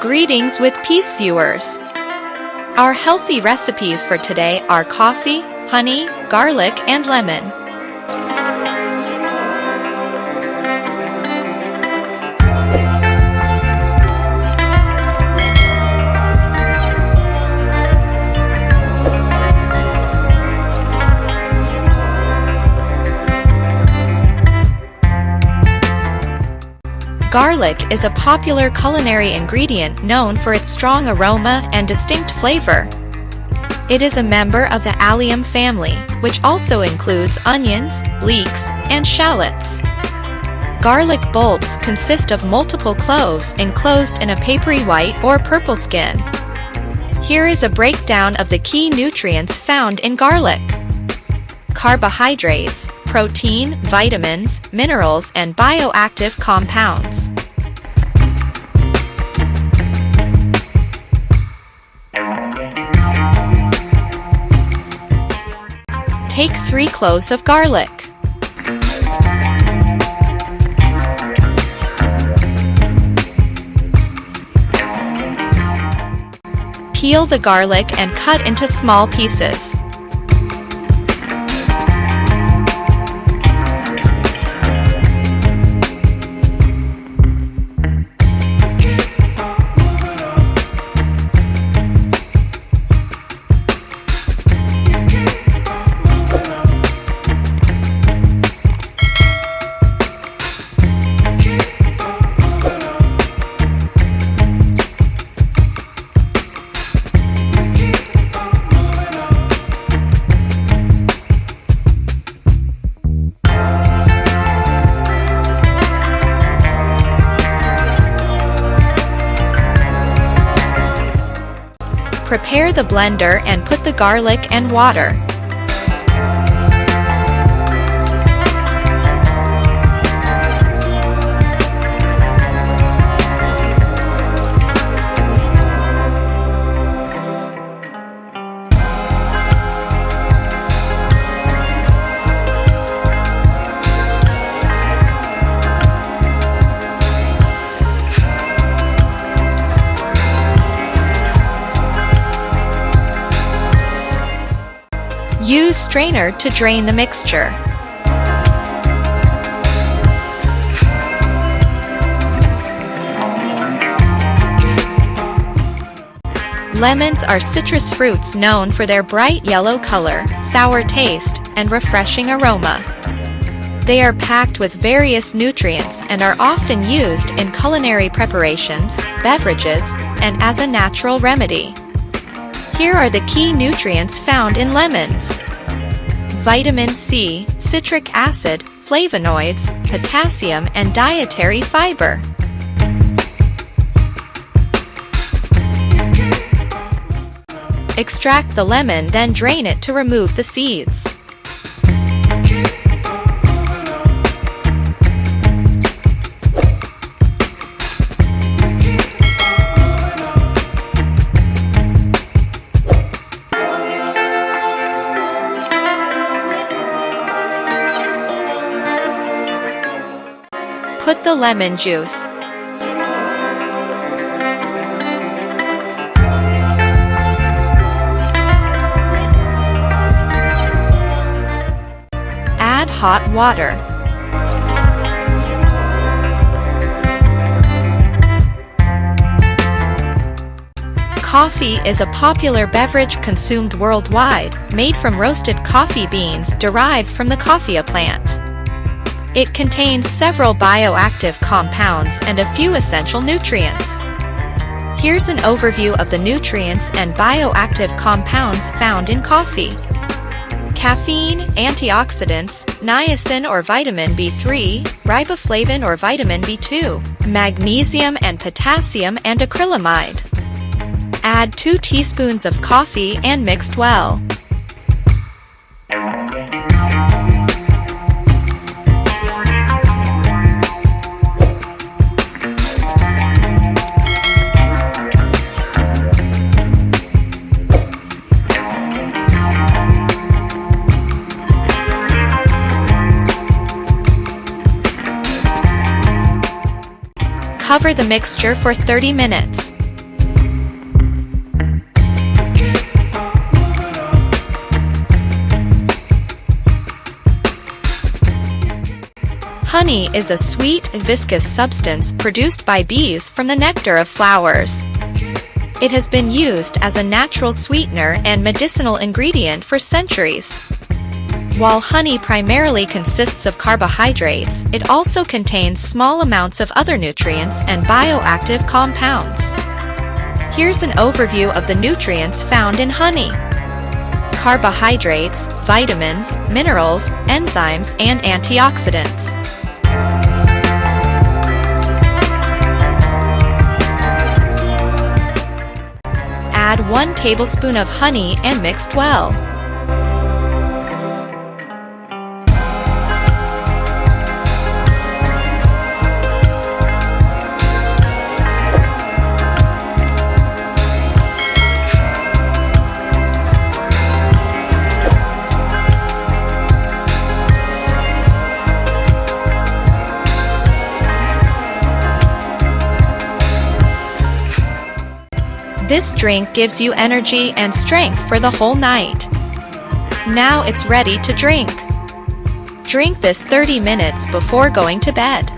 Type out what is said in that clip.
Greetings with peace, viewers. Our healthy recipes for today are coffee, honey, garlic, and lemon. Garlic is a popular culinary ingredient known for its strong aroma and distinct flavor. It is a member of the Allium family, which also includes onions, leeks, and shallots. Garlic bulbs consist of multiple cloves enclosed in a papery white or purple skin. Here is a breakdown of the key nutrients found in garlic. Carbohydrates, protein, vitamins, minerals, and bioactive compounds. Take 3 cloves of garlic. Peel the garlic and cut into small pieces. Prepare the blender and put the garlic and water. Use strainer to drain the mixture. Lemons are citrus fruits known for their bright yellow color, sour taste, and refreshing aroma. They are packed with various nutrients and are often used in culinary preparations, beverages, and as a natural remedy. Here are the key nutrients found in lemons. Vitamin C, citric acid, flavonoids, potassium, and dietary fiber. Extract the lemon, then drain it to remove the seeds. Put the lemon juice. Add hot water. Coffee is a popular beverage consumed worldwide, made from roasted coffee beans derived from the Coffea plant. It contains several bioactive compounds and a few essential nutrients. Here's an overview of the nutrients and bioactive compounds found in coffee. Caffeine, antioxidants, niacin or vitamin B3, riboflavin or vitamin B2, magnesium and potassium, and acrylamide. Add 2 teaspoons of coffee and mix well. Cover the mixture for 30 minutes. Honey is a sweet, viscous substance produced by bees from the nectar of flowers. It has been used as a natural sweetener and medicinal ingredient for centuries. While honey primarily consists of carbohydrates, it also contains small amounts of other nutrients and bioactive compounds. Here's an overview of the nutrients found in honey. Carbohydrates, vitamins, minerals, enzymes, and antioxidants. Add 1 tablespoon of honey and mix well. This drink gives you energy and strength for the whole night. Now it's ready to drink. Drink this 30 minutes before going to bed.